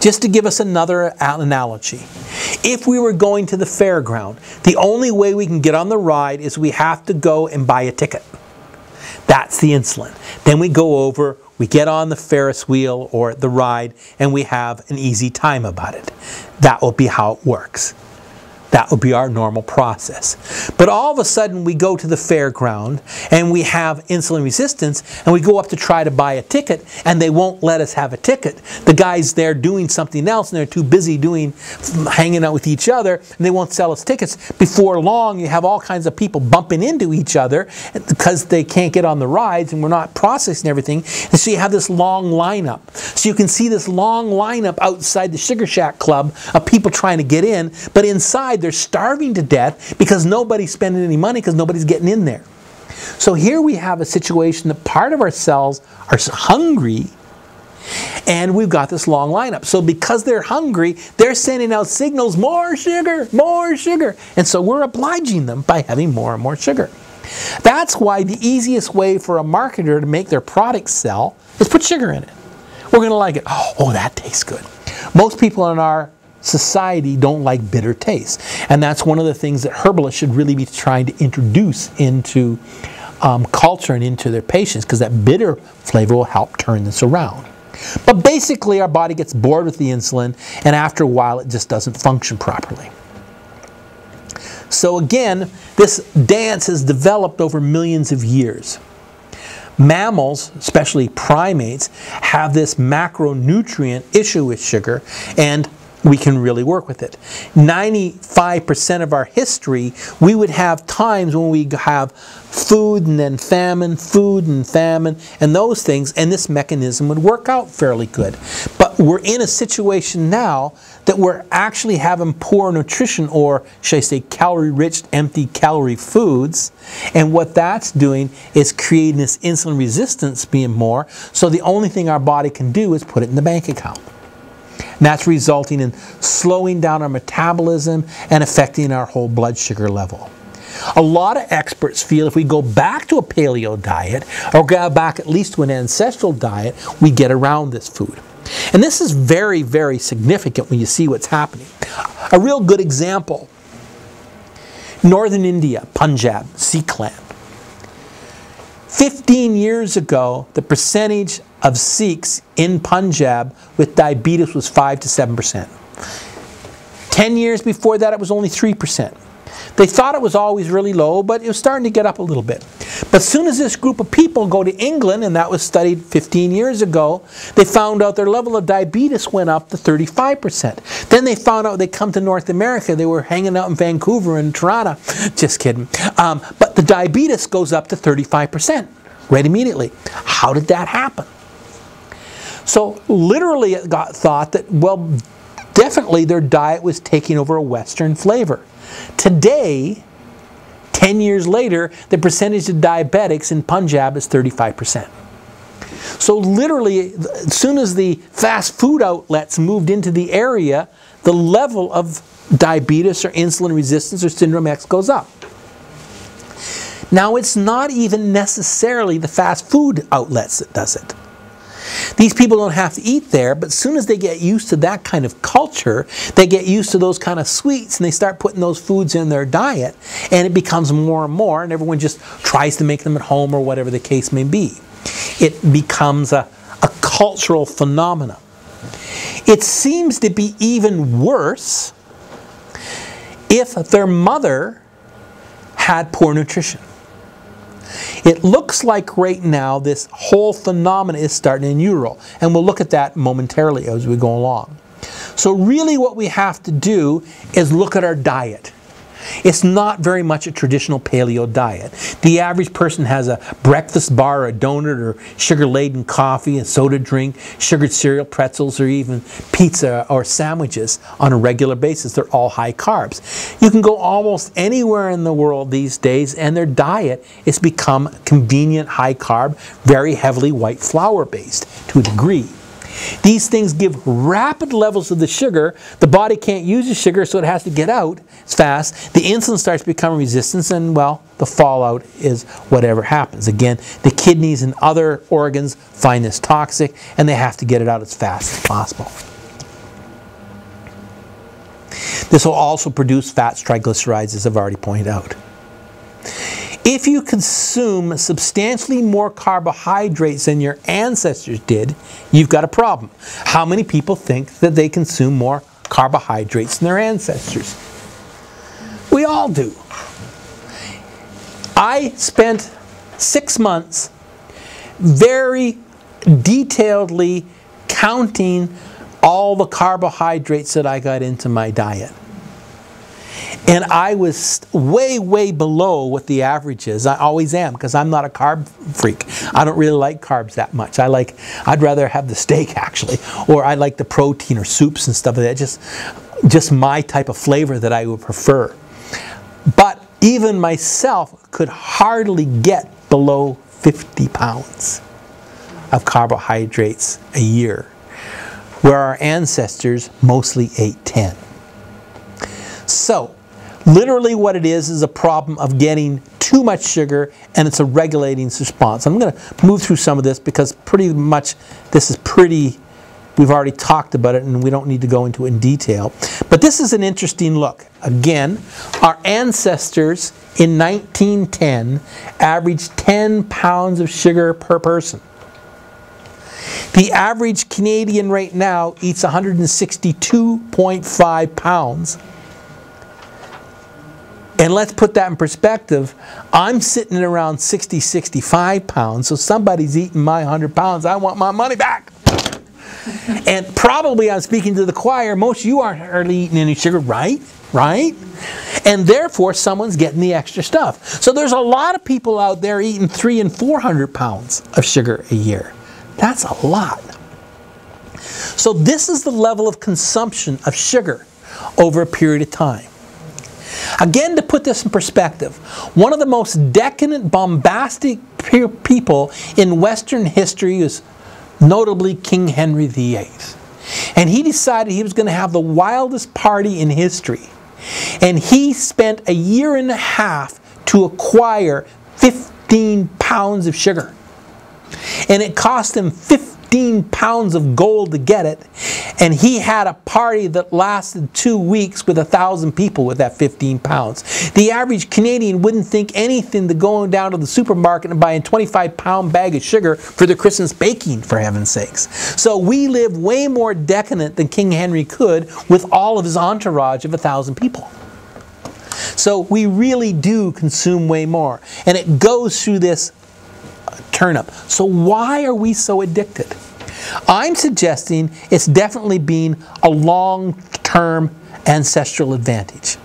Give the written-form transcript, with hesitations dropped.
Just to give us another analogy, if we were going to the fairground, the only way we can get on the ride is we have to go and buy a ticket. That's the insulin. Then we go over, we get on the Ferris wheel or the ride, and we have an easy time about it. That will be how it works. That would be our normal process. But all of a sudden we go to the fairground and we have insulin resistance, and we go up to try to buy a ticket and they won't let us have a ticket. The guy's there doing something else and they're too busy hanging out with each other, and they won't sell us tickets. Before long you have all kinds of people bumping into each other because they can't get on the rides and we're not processing everything. And so you have this long lineup. So you can see this long lineup outside the Sugar Shack Club of people trying to get in, but inside they're starving to death because nobody's spending any money because nobody's getting in there. So here we have a situation that part of our cells are hungry, and we've got this long lineup. So because they're hungry, they're sending out signals, more sugar, more sugar. And so we're obliging them by having more and more sugar. That's why the easiest way for a marketer to make their product sell is put sugar in it. We're going to like it. Oh, that tastes good. Most people in our society don't like bitter taste, and that's one of the things that herbalists should really be trying to introduce into culture and into their patients, because that bitter flavor will help turn this around. But basically our body gets bored with the insulin, and after a while it just doesn't function properly. So again, this dance has developed over millions of years. Mammals, especially primates, have this macronutrient issue with sugar, and we can really work with it. 95% of our history, we would have times when we have food and then famine, food and famine, and those things, and this mechanism would work out fairly good. But we're in a situation now that we're actually having poor nutrition, or should I say calorie-rich, empty calorie foods, and what that's doing is creating this insulin resistance being more, so the only thing our body can do is put it in the bank account. And that's resulting in slowing down our metabolism and affecting our whole blood sugar level. A lot of experts feel if we go back to a paleo diet, or go back at least to an ancestral diet, we get around this food. And this is very, very significant when you see what's happening. A real good example, Northern India, Punjab, Sikh land. 15 years ago, the percentage of Sikhs in Punjab with diabetes was 5 to 7%. 10 years before that, it was only 3%. They thought it was always really low, but it was starting to get up a little bit. But as soon as this group of people go to England, and that was studied 15 years ago, they found out their level of diabetes went up to 35%. Then they found out they come to North America, they were hanging out in Vancouver and Toronto, just kidding. But the diabetes goes up to 35% right immediately. How did that happen? So literally it got thought that, well, definitely their diet was taking over a Western flavor. Today, 10 years later, the percentage of diabetics in Punjab is 35%. So literally, as soon as the fast food outlets moved into the area, the level of diabetes or insulin resistance or syndrome X goes up. Now, it's not even necessarily the fast food outlets that does it. These people don't have to eat there, but as soon as they get used to that kind of culture, they get used to those kind of sweets, and they start putting those foods in their diet, and it becomes more and more, and everyone just tries to make them at home or whatever the case may be. It becomes a cultural phenomenon. It seems to be even worse if their mother had poor nutrition. It looks like right now this whole phenomenon is starting in utero, and we'll look at that momentarily as we go along. So really what we have to do is look at our diet. It's not very much a traditional paleo diet. The average person has a breakfast bar, or a donut, or sugar-laden coffee, a soda drink, sugared cereal, pretzels, or even pizza or sandwiches on a regular basis. They're all high carbs. You can go almost anywhere in the world these days, and their diet has become convenient, high carb, very heavily white flour based to a degree. These things give rapid levels of the sugar. The body can't use the sugar, so it has to get out as fast. The insulin starts becoming resistant, and, well, the fallout is whatever happens. Again, the kidneys and other organs find this toxic, and they have to get it out as fast as possible. This will also produce fats, triglycerides, as I've already pointed out. If you consume substantially more carbohydrates than your ancestors did, you've got a problem. How many people think that they consume more carbohydrates than their ancestors? We all do. I spent 6 months very detailedly counting all the carbohydrates that I got into my diet. And I was way, way below what the average is. I always am, because I'm not a carb freak. I don't really like carbs that much. I'd rather have the steak, actually, or I like the protein or soups and stuff like that. Just my type of flavor that I would prefer. But even myself could hardly get below 50 pounds of carbohydrates a year, where our ancestors mostly ate 10. So, literally what it is a problem of getting too much sugar, and it's a regulating response. I'm going to move through some of this because pretty much this is we've already talked about it and we don't need to go into it in detail. But this is an interesting look. Again, our ancestors in 1910 averaged 10 pounds of sugar per person. The average Canadian right now eats 162.5 pounds. And let's put that in perspective. I'm sitting at around 60, 65 pounds, so somebody's eating my 100 pounds. I want my money back. And probably I'm speaking to the choir. Most of you aren't hardly eating any sugar, right? Right? And therefore, someone's getting the extra stuff. So there's a lot of people out there eating 300 and 400 pounds of sugar a year. That's a lot. So this is the level of consumption of sugar over a period of time. Again, to put this in perspective, one of the most decadent, bombastic people in Western history is notably King Henry VIII. And he decided he was going to have the wildest party in history. And he spent a year and a half to acquire 15 pounds of sugar. And it cost him 15 pounds of gold to get it. And he had a party that lasted 2 weeks with 1,000 people with that 15 pounds. The average Canadian wouldn't think anything to going down to the supermarket and buying a 25-pound bag of sugar for their Christmas baking, for heaven's sakes. So we live way more decadent than King Henry could with all of his entourage of 1,000 people. So we really do consume way more. And it goes through this turn-up. So why are we so addicted? I'm suggesting it's definitely been a long-term ancestral advantage.